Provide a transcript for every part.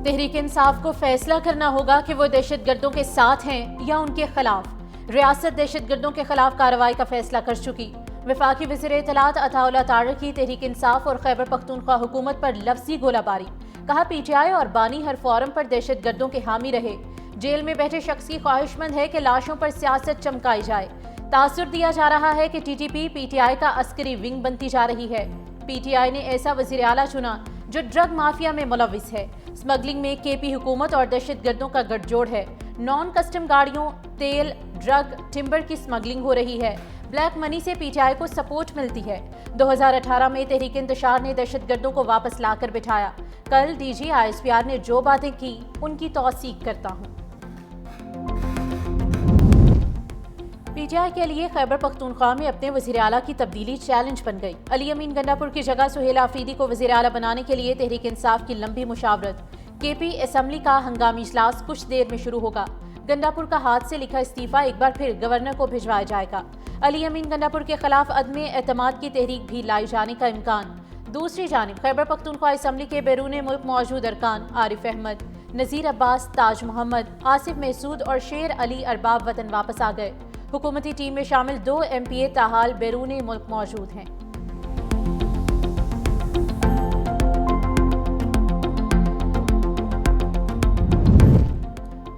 تحریک انصاف کو فیصلہ کرنا ہوگا کہ وہ دہشت گردوں کے ساتھ ہیں یا ان کے خلاف۔ ریاست دہشت گردوں کے خلاف کارروائی کا فیصلہ کر چکی۔ وفاقی وزیر اطلاعات عطا اللہ طارق کی تحریک انصاف اور خیبر پختونخوا حکومت پر لفظی گولہ باری۔ کہا پی ٹی آئی اور بانی ہر فورم پر دہشت گردوں کے حامی رہے۔ جیل میں بیٹھے شخص کی خواہش مند ہے کہ لاشوں پر سیاست چمکائی جائے۔ تاثر دیا جا رہا ہے کہ ٹی ٹی پی آئی کا عسکری ونگ بنتی جا رہی ہے۔ پی ٹی آئی نے ایسا وزیر اعلیٰ چنا جو ڈرگ مافیا میں ملوث ہے۔ اسمگلنگ میں کے پی حکومت اور دہشت گردوں کا گٹھ جوڑ ہے۔ نان کسٹم گاڑیوں، تیل، ڈرگ، ٹمبر کی اسمگلنگ ہو رہی ہے۔ بلیک منی سے پی ٹی آئی کو سپورٹ ملتی ہے۔ 2018 میں تحریک انتشار نے دہشت گردوں کو واپس لا کر بٹھایا۔ کل D G I S P R نے جو باتیں کی ان کی توثیق کرتا ہوں۔ پی ٹی آئی کے لیے خیبر پختونخوا میں اپنے وزیر اعلیٰ کی تبدیلی چیلنج بن گئی۔ علی امین گنڈا پور کی جگہ سہیل آفریدی کو وزیر اعلیٰ بنانے کے لیے تحریک انصاف کی لمبی مشاورت۔ کے پی اسمبلی کا ہنگامی اجلاس کچھ دیر میں شروع ہوگا۔ گنڈا پور کا ہاتھ سے لکھا استعفیٰ ایک بار پھر گورنر کو بھجوایا جائے گا۔ علی امین گنڈا پور کے خلاف عدم اعتماد کی تحریک بھی لائی جانے کا امکان۔ دوسری جانب خیبر پختونخوا اسمبلی کے بیرون ملک موجود ارکان عارف احمد، نذیر عباس، تاج محمد، آصف محسود اور شیر علی ارباب وطن واپس آ گئے۔ حکومتی ٹیم میں شامل 2 ایم پی اے تاحال بیرون ملک موجود ہیں۔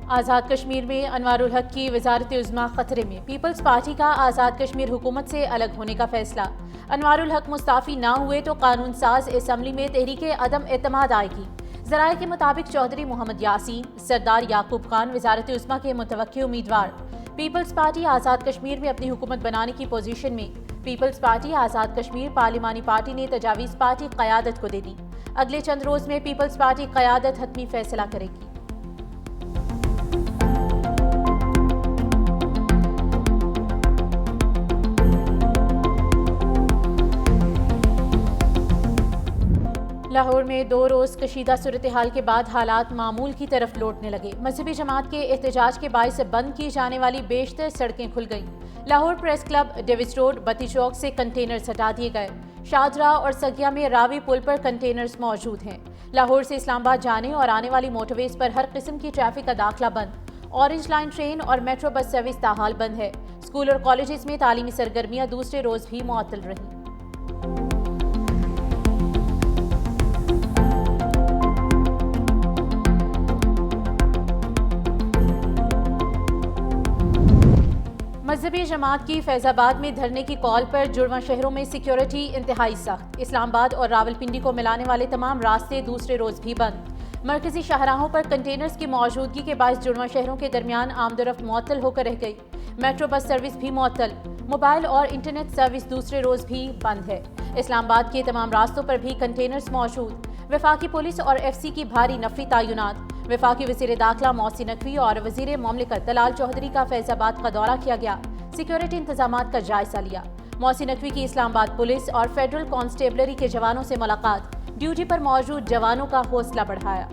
آزاد کشمیر میں انوار الحق کی وزارت عظمیٰ خطرے میں۔ پیپلز پارٹی کا آزاد کشمیر حکومت سے الگ ہونے کا فیصلہ۔ انوار الحق مستعفی نہ ہوئے تو قانون ساز اسمبلی میں تحریک عدم اعتماد آئے گی۔ ذرائع کے مطابق چودھری محمد یاسین، سردار یعقوب خان وزارت عظمیٰ کے متوقع امیدوار۔ پیپلز پارٹی آزاد کشمیر میں اپنی حکومت بنانے کی پوزیشن میں۔ پیپلز پارٹی آزاد کشمیر پارلیمانی پارٹی نے تجاویز پارٹی قیادت کو دے دی۔ اگلے چند روز میں پیپلز پارٹی قیادت حتمی فیصلہ کرے گی۔ لاہور میں 2 روز کشیدہ صورتحال کے بعد حالات معمول کی طرف لوٹنے لگے۔ مذہبی جماعت کے احتجاج کے باعث بند کی جانے والی بیشتر سڑکیں کھل گئیں۔ Lahore press club, Davis road, Batti Chowk سے کنٹینرز ہٹا دیے گئے۔ شاہدرہ اور سگیا میں راوی پل پر کنٹینرز موجود ہیں۔ لاہور سے اسلام آباد جانے اور آنے والی موٹر ویز پر ہر قسم کی ٹریفک کا داخلہ بند۔ اورنج لائن ٹرین اور میٹرو بس سروس تاحال بند ہے۔ اسکول اور کالجز میں تعلیمی سرگرمیاں دوسرے روز بھی معطل رہیں۔ مذہبی جماعت کی فیض آباد میں دھرنے کی کال پر جڑواں شہروں میں سیکیورٹی انتہائی سخت۔ اسلام آباد اور راولپنڈی کو ملانے والے تمام راستے دوسرے روز بھی بند۔ مرکزی شاہراہوں پر کنٹینرز کی موجودگی کے باعث جڑواں شہروں کے درمیان آمد و رفت معطل ہو کر رہ گئی۔ میٹرو بس سروس بھی معطل۔ موبائل اور انٹرنیٹ سروس دوسرے روز بھی بند ہے۔ اسلام آباد کے تمام راستوں پر بھی کنٹینرز موجود۔ وفاقی پولیس اور ایف سی کی بھاری نفری تعینات۔ وفاقی وزیر داخلہ محسن نقوی اور وزیر مملکت طلال چودھری کا فیض آباد کا دورہ کیا گیا۔ سیکیورٹی انتظامات کا جائزہ لیا۔ محسن نقوی کی اسلام آباد پولیس اور فیڈرل کانسٹیبلری کے جوانوں سے ملاقات۔ ڈیوٹی پر موجود جوانوں کا حوصلہ بڑھایا۔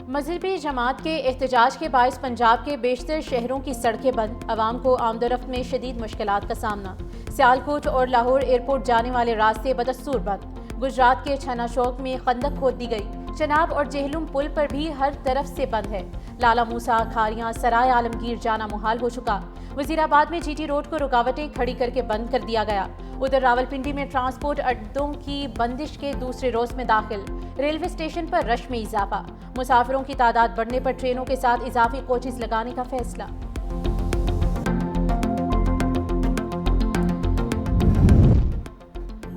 مذہبی جماعت کے احتجاج کے باعث پنجاب کے بیشتر شہروں کی سڑکیں بند۔ عوام کو آمد و رفت میں شدید مشکلات کا سامنا۔ سیالکوٹ اور لاہور ایئرپورٹ جانے والے راستے بدستور بند۔ گجرات کے چھنا چوک میں خندق کھود دی گئی۔ چناب اور جہلم پل پر بھی ہر طرف سے بند ہے۔ لالا موسیٰ، کھاریاں، سرائے عالمگیر جانا محال ہو چکا۔ وزیر آباد میں جی ٹی روڈ کو رکاوٹیں کھڑی کر کے بند کر دیا گیا۔ ادھر راولپنڈی میں ٹرانسپورٹ اڈوں کی بندش کے دوسرے روز میں داخل۔ ریلوے اسٹیشن پر رش میں اضافہ۔ مسافروں کی تعداد بڑھنے پر ٹرینوں کے ساتھ اضافی کوچز لگانے کا فیصلہ۔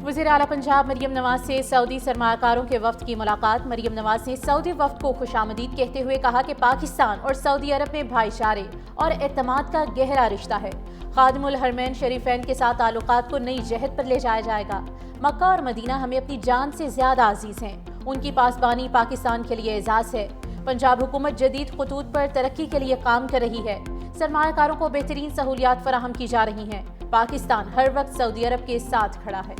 وزیر اعلیٰ پنجاب مریم نواز سے سعودی سرمایہ کاروں کے وفد کی ملاقات۔ مریم نواز نے سعودی وفد کو خوش آمدید کہتے ہوئے کہا کہ پاکستان اور سعودی عرب میں بھائی چارے اور اعتماد کا گہرا رشتہ ہے۔ خادم الحرمین شریفین کے ساتھ تعلقات کو نئی جہت پر لے جایا جائے گا۔ مکہ اور مدینہ ہمیں اپنی جان سے زیادہ عزیز ہیں۔ ان کی پاسبانی پاکستان کے لیے اعزاز ہے۔ پنجاب حکومت جدید خطوط پر ترقی کے لیے کام کر رہی ہے۔ سرمایہ کاروں کو بہترین سہولیات فراہم کی جا رہی ہیں۔ پاکستان ہر وقت سعودی عرب کے ساتھ کھڑا ہے۔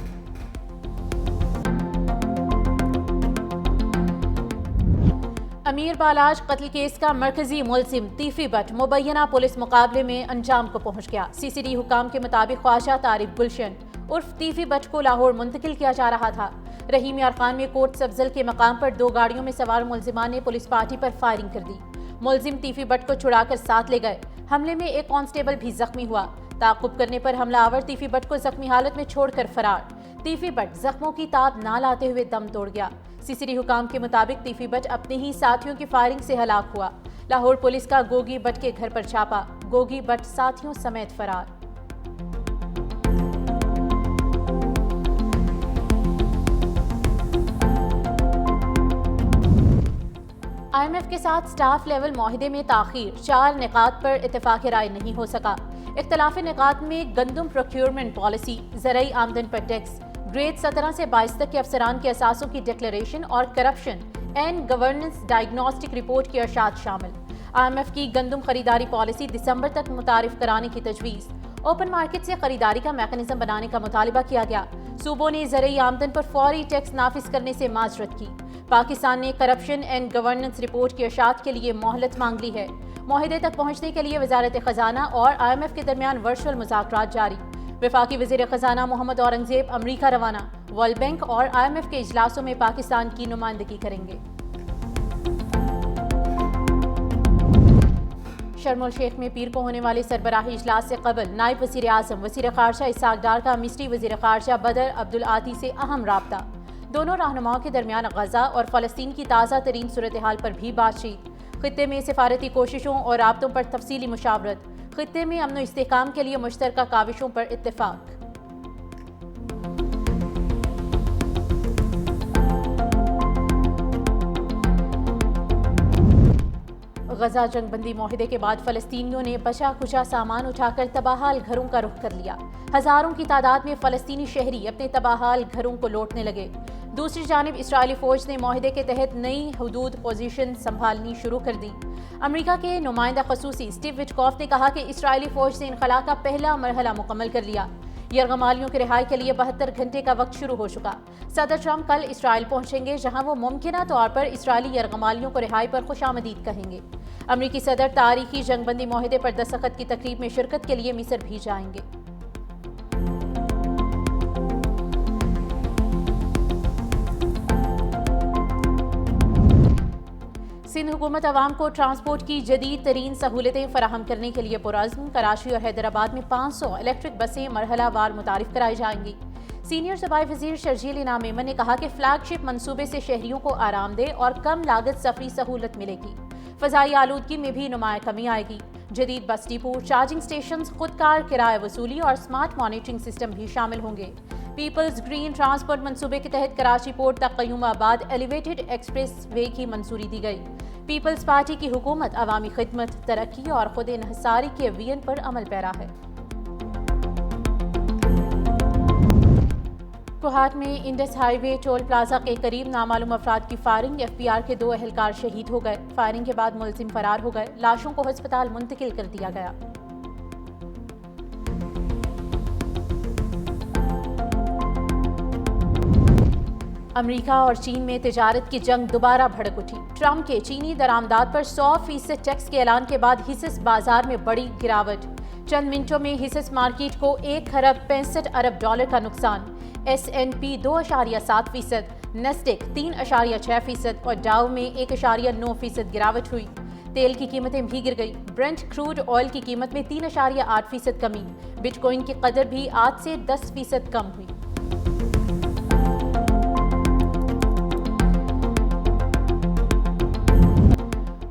امیر بالاج قتل کیس کا مرکزی ملزم تیفی بٹ مبینہ پولیس مقابلے میں انجام کو پہنچ گیا۔ سی سی ڈی حکام کے مطابق خواجہ طارق گلشن عرف تیفی بٹ کو لاہور منتقل کیا جا رہا تھا۔ رحیم یار خان میں کوٹ سبزل کے مقام پر 2 گاڑیوں میں سوار ملزمان نے پولیس پارٹی پر فائرنگ کر دی۔ ملزم تیفی بٹ کو چھڑا کر ساتھ لے گئے۔ حملے میں ایک کانسٹیبل بھی زخمی ہوا۔ تعاقب کرنے پر حملہ آور تیفی بٹ کو زخمی حالت میں چھوڑ کر فرار۔ تیفی بٹ زخموں کی تاب نہ لاتے ہوئے دم توڑ گیا۔ سی سی ڈی حکام کے مطابق تیفی بٹ اپنے ہی ساتھیوں کی فائرنگ سے ہلاک ہوا۔ لاہور پولیس کا گوگی بٹ کے گھر پر چھاپا، گوگی بٹ ساتھیوں سمیت فرار۔ آئی ایم ایف کے ساتھ سٹاف لیول معاہدے میں تاخیر، 4 نکات پر اتفاق رائے نہیں ہو سکا۔ اختلاف نکات میں گندم پروکیورمنٹ پالیسی، زرعی آمدن پر ٹیکس، گریڈ 17 سے 22 تک کے افسران کے اثاثوں کی ڈکلیریشن اور corruption and governance diagnostic report کے ارشاد شامل۔ آئی ایم ایف کی گندم خریداری پالیسی دسمبر تک متعارف کرانے کی تجویز۔ اوپن مارکیٹ سے خریداری کا میکانزم بنانے کا مطالبہ کیا گیا۔ صوبوں نے زرعی آمدن پر فوری ٹیکس نافذ کرنے سے معذرت کی۔ پاکستان نے کرپشن اینڈ گورننس رپورٹ کی اشاعت کے لیے مہلت مانگ لی ہے۔ معاہدے تک پہنچنے کے لیے وزارت خزانہ اور آئی ایم ایف کے درمیان ورچوئل مذاکرات جاری۔ وفاقی وزیر خزانہ محمد اورنگزیب امریکہ روانہ، ورلڈ بینک اور آئی ایم ایف کے اجلاسوں میں پاکستان کی نمائندگی کریں گے۔ شرم الشیخ میں پیر کو ہونے والے سربراہی اجلاس سے قبل نائب وزیر اعظم وزیر خارجہ اسحاق ڈار کا مصری وزیر خارجہ بدر عبدالعاطی سے اہم رابطہ۔ دونوں رہنماؤں کے درمیان غزہ اور فلسطین کی تازہ ترین صورتحال پر بھی بات چیت۔ خطے میں سفارتی کوششوں اور رابطوں پر تفصیلی مشاورت۔ خطے میں امن و استحکام کے لیے مشترکہ کاوشوں پر اتفاق۔ غزہ جنگ بندی معاہدے کے بعد فلسطینیوں نے بچا کچا سامان اٹھا کر تباہال گھروں کا رخ کر لیا۔ ہزاروں کی تعداد میں فلسطینی شہری اپنے تباہال گھروں کو لوٹنے لگے۔ دوسری جانب اسرائیلی فوج نے معاہدے کے تحت نئی حدود پوزیشن سنبھالنی شروع کر دی۔ امریکہ کے نمائندہ خصوصی سٹیو وٹکوف نے کہا کہ اسرائیلی فوج نے انخلا کا پہلا مرحلہ مکمل کر لیا۔ یرغمالیوں کی رہائی کے لیے 72 گھنٹے کا وقت شروع ہو چکا۔ صدر ٹرمپ کل اسرائیل پہنچیں گے، جہاں وہ ممکنہ طور پر اسرائیلی یرغمالیوں کو رہائی پر خوش آمدید کہیں گے۔ امریکی صدر تاریخی جنگ بندی معاہدے پر دستخط کی تقریب میں شرکت کے لیے مصر بھی جائیں گے۔ سندھ حکومت عوام کو ٹرانسپورٹ کی جدید ترین سہولتیں فراہم کرنے کے لیے پرعزم۔ کراچی اور حیدرآباد میں 500 الیکٹرک بسیں مرحلہ وار متعارف کرائی جائیں گی۔ سینئر صوبائی وزیر شرجیل انعام میمن نے کہا کہ فلیگ شپ منصوبے سے شہریوں کو آرام دہ اور کم لاگت سفری سہولت ملے گی۔ فضائی آلودگی میں بھی نمایاں کمی آئے گی۔ جدید بس ڈپو، چارجنگ سٹیشنز، خود کار کرایہ وصولی اور سمارٹ مانیٹرنگ سسٹم بھی شامل ہوں گے۔ پیپلز گرین ٹرانسپورٹ منصوبے کے تحت کراچی پورٹ تک قیوم آباد ایلیویٹڈ ایکسپریس وے کی منظوری دی گئی۔ پیپلز پارٹی کی حکومت عوامی خدمت، ترقی اور خود انحصاری کے ویژن پر عمل پیرا ہے۔ کوہاٹ میں انڈس ہائی وے ٹول پلازا کے قریب نامعلوم افراد کی فائرنگ، ایف بی آر کے 2 اہلکار شہید ہو گئے۔ فائرنگ کے بعد ملزم فرار ہو گئے۔ لاشوں کو ہسپتال منتقل کر دیا گیا۔ امریکہ اور چین میں تجارت کی جنگ دوبارہ بھڑک اٹھی۔ ٹرمپ کے چینی درآمدات پر 100% ٹیکس کے اعلان کے بعد حصص بازار میں بڑی گراوٹ۔ چند منٹوں میں حصص مارکیٹ کو $1.65 کا نقصان۔ ایس اینڈ پی 2.7%، نیسڈیک 3.6% اور ڈاؤ میں 1.9% گراوٹ ہوئی۔ تیل کی قیمتیں بھی گر گئی۔ برنٹ کروڈ آئل کی قیمت میں 3.8% کمی۔ بٹ کوائن کی قدر بھی 8 سے 10% کم ہوئی۔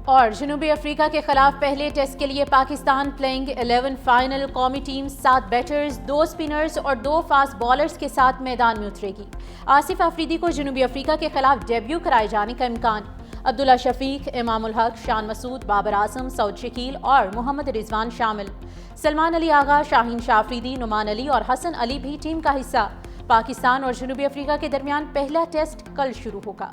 اور جنوبی افریقہ کے خلاف پہلے ٹیسٹ کے لیے پاکستان پلینگ 11 فائنل۔ قومی ٹیم 7 بیٹرز، 2 سپنرز اور 2 فاسٹ بالرز کے ساتھ میدان میں اترے گی۔ آصف افریدی کو جنوبی افریقہ کے خلاف ڈیبیو کرائے جانے کا امکان۔ عبداللہ شفیق، امام الحق، شان مسعود، بابر اعظم، سعود شکیل اور محمد رضوان شامل۔ سلمان علی آغا، شاہین شاہ افریدی، نعمان علی اور حسن علی بھی ٹیم کا حصہ۔ پاکستان اور جنوبی افریقہ کے درمیان پہلا ٹیسٹ کل شروع ہوگا۔